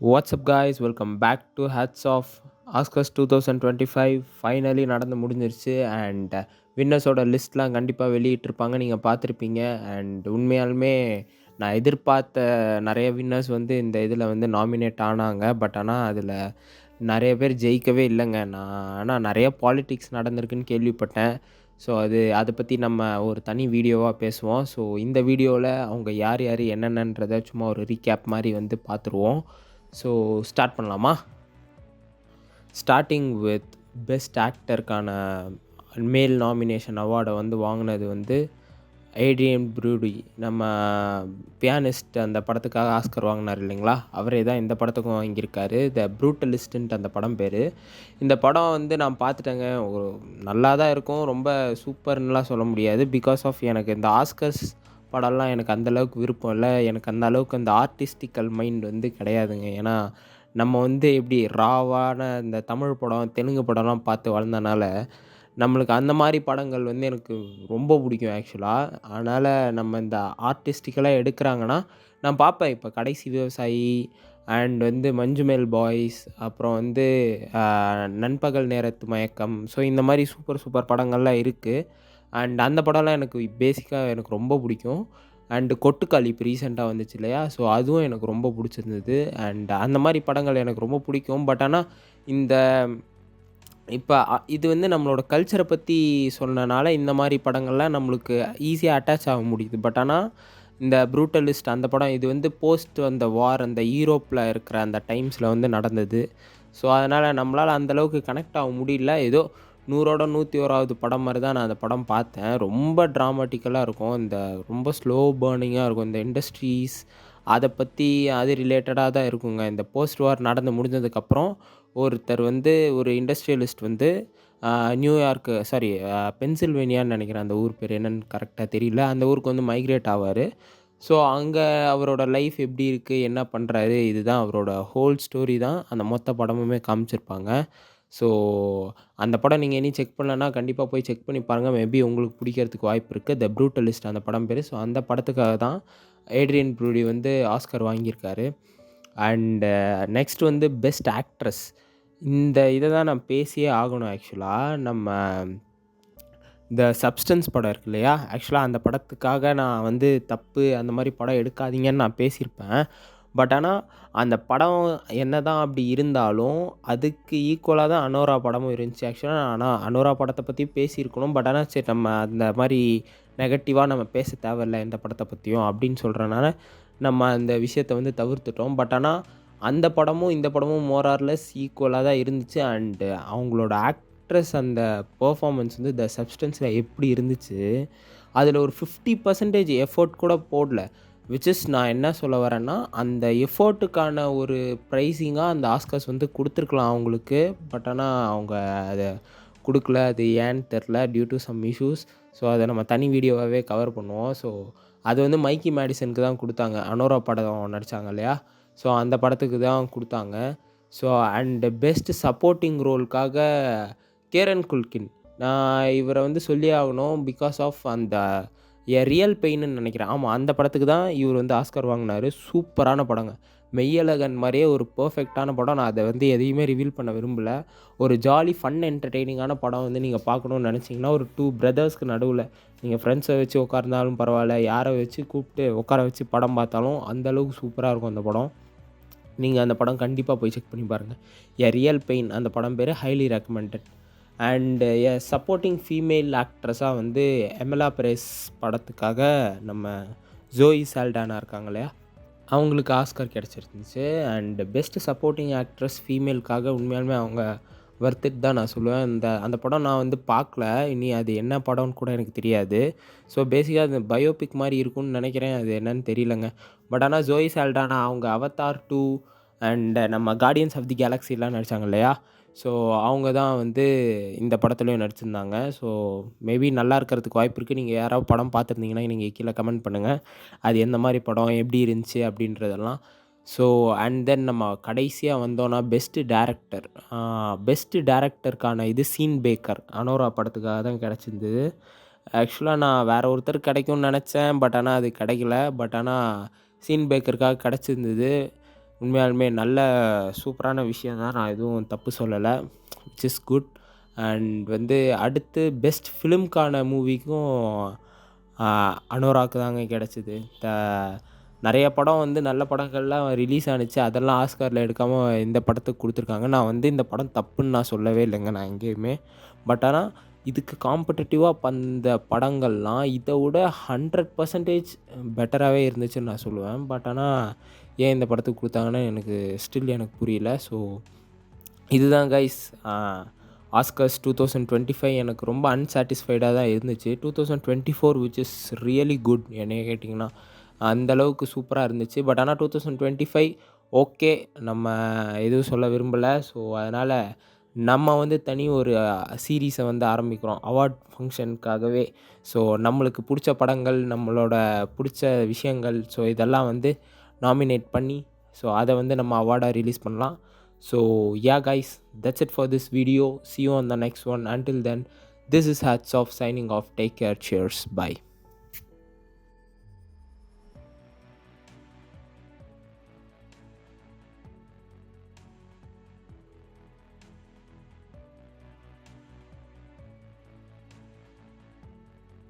Watts up guys, welcome back to hats off Oscars 2025. Finally நடந்து முடிஞ்சிருச்சு. And வின்னர்ஸோட லிஸ்ட்லாம் கண்டிப்பாக வெளியிட்டிருப்பாங்க, நீங்கள் பார்த்துருப்பீங்க. அண்ட் உண்மையாலுமே நான் எதிர்பார்த்த நிறைய வின்னர்ஸ் வந்து இந்த இதில் வந்து நாமினேட் ஆனாங்க. பட் ஆனால் அதில் நிறைய பேர் ஜெயிக்கவே இல்லைங்க. ஆனால் நிறைய பாலிட்டிக்ஸ் நடந்திருக்குன்னு கேள்விப்பட்டேன். ஸோ அதை பற்றி நம்ம ஒரு தனி வீடியோவாக பேசுவோம். ஸோ இந்த வீடியோவில் அவங்க யார் யார் என்னென்னன்றதை சும்மா ஒரு ரீகேப் மாதிரி வந்து பார்த்துருவோம். ஸோ ஸ்டார்ட் பண்ணலாமா? ஸ்டார்டிங் வித் பெஸ்ட் ஆக்டருக்கான மேல் நாமினேஷன் அவார்டை வந்து வாங்கினது வந்து ஏட்ரியன் ப்ரூடி. நம்ம பியானிஸ்ட் அந்த படத்துக்காக ஆஸ்கர் வாங்கினார் இல்லைங்களா, அவரே தான் இந்த படத்துக்கும் வாங்கியிருக்காரு. த ப்ரூட்டலிஸ்ட்டுன்ட்டு அந்த படம் பேர். இந்த படம் வந்து நான் பார்த்துட்டேங்க. நல்லா தான் இருக்கும், ரொம்ப சூப்பர்னுலாம் சொல்ல முடியாது. பிகாஸ் ஆஃப் எனக்கு இந்த ஆஸ்கர்ஸ் படம்லாம் எனக்கு அந்தளவுக்கு விருப்பம் இல்லை. எனக்கு அந்த அளவுக்கு அந்த ஆர்டிஸ்டிக்கல் மைண்ட் வந்து கிடையாதுங்க. ஏன்னா நம்ம வந்து எப்படி ராவான இந்த தமிழ் படம், தெலுங்கு படம்லாம் பார்த்து வளர்ந்தனால நம்மளுக்கு அந்த மாதிரி படங்கள் வந்து எனக்கு ரொம்ப பிடிக்கும் ஆக்சுவலாக. அதனால் நம்ம இந்த ஆர்டிஸ்டிக்கலாக எடுக்கிறாங்கன்னா நான் பார்ப்பேன். இப்போ கடைசி விவசாயி அண்ட் வந்து மஞ்சுமேல் பாய்ஸ், அப்புறம் வந்து நண்பகல் நேரத்து மயக்கம். ஸோ இந்த மாதிரி சூப்பர் சூப்பர் படங்கள்லாம் இருக்குது. அண்ட் அந்த படம்லாம் எனக்கு பேசிக்காக எனக்கு ரொம்ப பிடிக்கும். அண்டு கொட்டுக்காளி இப்போ ரீசெண்டாக வந்துச்சு இல்லையா, ஸோ அதுவும் எனக்கு ரொம்ப பிடிச்சிருந்தது. அண்ட் அந்த மாதிரி படங்கள் எனக்கு ரொம்ப பிடிக்கும். பட் ஆனால் இந்த இப்போ இது வந்து நம்மளோட கல்ச்சரை பற்றி சொன்னனால இந்த மாதிரி படங்கள்லாம் நம்மளுக்கு ஈஸியாக அட்டாச் ஆக முடியுது. பட் ஆனால் இந்த ப்ரூட்டலிஸ்ட் அந்த படம் இது வந்து போஸ்ட் அந்த வார், அந்த யூரோப்பில் இருக்கிற அந்த டைம்ஸில் வந்து நடந்தது. ஸோ அதனால் நம்மளால் அந்தளவுக்கு கனெக்ட் ஆக முடியல. ஏதோ 100ஓட 101வது படம் மாதிரி தான் நான் அந்த படம் பார்த்தேன். ரொம்ப ட்ராமாட்டிக்கலாக இருக்கும், இந்த ரொம்ப ஸ்லோ பேர்னிங்காக இருக்கும். இந்த இண்டஸ்ட்ரீஸ் அதை பற்றி அது ரிலேட்டடாக தான் இருக்குங்க. இந்த போஸ்ட் வார் நடந்து முடிஞ்சதுக்கப்புறம் ஒருத்தர் வந்து ஒரு இண்டஸ்ட்ரியலிஸ்ட் வந்து நியூயார்க்கு, சாரி, பென்சில்வேனியான்னு நினைக்கிறேன், அந்த ஊர் பேர் என்னென்னு கரெக்டாக தெரியல. அந்த ஊருக்கு வந்து மைக்ரேட் ஆவார். ஸோ அங்கே அவரோட லைஃப் எப்படி இருக்குது, என்ன பண்ணுறாரு, இதுதான் அவரோட ஹோல் ஸ்டோரி தான் அந்த மொத்த படமுமே காமிச்சிருப்பாங்க. ஸோ அந்த படம் நீங்கள் இனி செக் பண்ணலன்னா கண்டிப்பாக போய் செக் பண்ணி பாருங்கள். மேபி உங்களுக்கு பிடிக்கிறதுக்கு வாய்ப்பு இருக்குது. த ப்ரூட்டலிஸ்ட் அந்த படம் பேர். ஸோ அந்த படத்துக்காக தான் ஏட்ரியன் ப்ரூடி வந்து ஆஸ்கர் வாங்கியிருக்காரு. அண்டு நெக்ஸ்ட் வந்து பெஸ்ட் ஆக்ட்ரஸ். இந்த இதை தான் நான் பேசியே ஆகணும் ஆக்சுவலாக. நம்ம இந்த சப்ஸ்டன்ஸ் படம் இருக்கு இல்லையா, ஆக்சுவலாக அந்த படத்துக்காக நான் வந்து தப்பு, அந்த மாதிரி படம் எடுக்காதீங்கன்னு நான் பேசியிருப்பேன். பட் ஆனால் அந்த படம் என்ன தான் அப்படி இருந்தாலும் அதுக்கு ஈக்குவலாக தான் அனோரா படமும் இருந்துச்சு ஆக்சுவலாக. ஆனால் அனோரா படத்தை பற்றி பேசியிருக்கணும். பட் ஆனால் சரி, நம்ம அந்த மாதிரி நெகட்டிவாக நம்ம பேச தேவையில்லை எந்த படத்தை பற்றியும் அப்படின்னு சொல்கிறனால நம்ம அந்த விஷயத்தை வந்து தவிர்த்துட்டோம். பட் ஆனால் அந்த படமும் இந்த படமும் மோரார்லெஸ் ஈக்குவலாக தான் இருந்துச்சு. அண்டு அவங்களோட ஆக்ட்ரஸ் அந்த பெர்ஃபார்மன்ஸ் வந்து த சப்ஸ்டன்ஸில் எப்படி இருந்துச்சு, அதில் ஒரு 50% எஃபோர்ட் கூட போடல. விச் இஸ் நான் என்ன சொல்ல வரேன்னா, அந்த எஃபோர்ட்டுக்கான ஒரு ப்ரைஸிங்காக அந்த ஆஸ்கர்ஸ் வந்து கொடுத்துருக்கலாம் அவங்களுக்கு. பட் ஆனால் அவங்க அதை கொடுக்கல. அது ஏன்னு தெரில, due to some issues. So அதை நம்ம தனி வீடியோவாகவே கவர் பண்ணுவோம். ஸோ அது வந்து மைக்கி மேடிசனுக்கு தான் கொடுத்தாங்க, அனோரா படம் நடித்தாங்க இல்லையா, ஸோ அந்த படத்துக்கு தான் கொடுத்தாங்க. ஸோ அண்டு பெஸ்ட் சப்போர்ட்டிங் ரோலுக்காக கேரன் குல்கின், நான் இவரை வந்து சொல்லி ஆகணும். பிகாஸ் ஆஃப் அந்த ரியல் பெயின்னு நினைக்கிறேன், ஆமாம், அந்த படத்துக்கு தான் இவர் வந்து ஆஸ்கர் வாங்கினார். சூப்பரான படங்க, மெய்யழகன் மாதிரியே ஒரு பர்ஃபெக்டான படம். நான் அதை வந்து எதையுமே ரிவீல் பண்ண விரும்பலை. ஒரு ஜாலி ஃபன் என்டர்டெய்னிங்கான படம் வந்து நீங்கள் பார்க்கணுன்னு நினச்சிங்கன்னா, ஒரு 2 பிரதர்ஸ்க்கு நடுவில் நீங்கள் ஃப்ரெண்ட்ஸை வச்சு உட்கார்ந்தாலும் பரவாயில்ல, யாரை வச்சு கூப்பிட்டு உட்கார வச்சு படம் பார்த்தாலும் அந்தளவுக்கு சூப்பராக இருக்கும் அந்த படம். நீங்கள் அந்த படம் கண்டிப்பாக போய் செக் பண்ணி பாருங்கள். ரியல் பெயின் அந்த படம் பேர், highly recommended. And supporting female ஆக்ட்ரஸாக வந்து எமெலா பெரேஸ் படத்துக்காக நம்ம ஜோயி சால்டானா இருக்காங்க இல்லையா, அவங்களுக்கு ஆஸ்கர் கிடச்சிருந்துச்சு. அண்டு பெஸ்ட்டு சப்போர்ட்டிங் ஆக்ட்ரஸ் ஃபீமேலுக்காக உண்மையாலுமே அவங்க வர்த்துட்டு தான் நான் சொல்லுவேன். அந்த படம் நான் வந்து பார்க்கல, இனி அது என்ன படம்னு கூட எனக்கு தெரியாது. ஸோ பேசிக்காக அது பயோபிக் மாதிரி இருக்கும்னு நினைக்கிறேன், அது என்னன்னு தெரியலங்க. பட் ஆனால் ஜோயி சால்டானா அவங்க அவதார் 2 அண்ட் நம்ம கார்டியன்ஸ் ஆஃப் தி கேலக்ஸிலாம் நடித்தாங்க இல்லையா, ஸோ அவங்க தான் வந்து இந்த படத்துலையும் நடிச்சிருந்தாங்க. ஸோ மேபி நல்லா இருக்கிறதுக்கு வாய்ப்பு இருக்குது. நீங்கள் யாராவது படம் பார்த்துருந்தீங்கன்னா நீங்கள் கீழே கமெண்ட் பண்ணுங்கள், அது எந்த மாதிரி படம், எப்படி இருந்துச்சு அப்படின்றதெல்லாம். ஸோ அண்ட் தென் நம்ம கடைசியாக வந்தோன்னா பெஸ்ட்டு டேரக்டர். பெஸ்ட்டு டேரக்டருக்கான இது சீன் பேக்கர் அனோரா படத்துக்காக தான் கிடச்சிருந்தது. ஆக்சுவலாக நான் வேறு ஒருத்தர் கிடைக்கும்னு நினச்சேன், பட் ஆனால் அது கிடைக்கல. பட் ஆனால் சீன் பேக்கருக்காக கிடச்சிருந்தது. உண்மையாலுமே நல்ல சூப்பரான விஷயம் தான். நான் எதுவும் தப்பு சொல்லலை. Which is good. அண்ட் வந்து அடுத்து பெஸ்ட் ஃபிலிம்க்கான மூவிக்கும் அனோராக்கு தாங்க கிடச்சிது. நிறைய படம் வந்து நல்ல படங்கள்லாம் ரிலீஸ் ஆனுச்சு. அதெல்லாம் ஆஸ்காரில் எடுக்காமல் இந்த படத்துக்கு கொடுத்துருக்காங்க. நான் வந்து இந்த படம் தப்புன்னு நான் சொல்லவே இல்லைங்க நான் எங்கேயுமே. பட் ஆனால் இதுக்கு காம்படிட்டிவாக வந்த படங்கள்லாம் இதை விட 100% பெட்டராகவே இருந்துச்சுன்னு நான் சொல்லுவேன். பட் ஆனால் ஏன் இந்த படத்துக்கு கொடுத்தாங்கன்னு எனக்கு எனக்கு புரியல. ஸோ இதுதான் கைஸ் ஆஸ்கர்ஸ் 2025 எனக்கு ரொம்ப அன்சாட்டிஸ்ஃபைடாக தான் இருந்துச்சு. 2024 விச் இஸ் ரியலி குட் என்னைய கேட்டிங்கன்னா. அந்தளவுக்கு சூப்பராக இருந்துச்சு. பட் ஆனால் 2025 ஓகே, நம்ம எதுவும் சொல்ல விரும்பலை. ஸோ அதனால் நம்ம வந்து தனி ஒரு சீரீஸை வந்து ஆரம்பிக்கிறோம் அவார்ட் ஃபங்க்ஷனுக்காகவே. ஸோ நம்மளுக்கு பிடிச்ச படங்கள், நம்மளோட பிடிச்ச விஷயங்கள், ஸோ இதெல்லாம் வந்து நாமினேட் பண்ணி ஸோ அதை வந்து நம்ம அவார்டாக ரிலீஸ் பண்ணலாம். So yeah guys, that's it for this video. See you on the next one. Until then, this is Hats Off signing off. Take care. Cheers. Bye.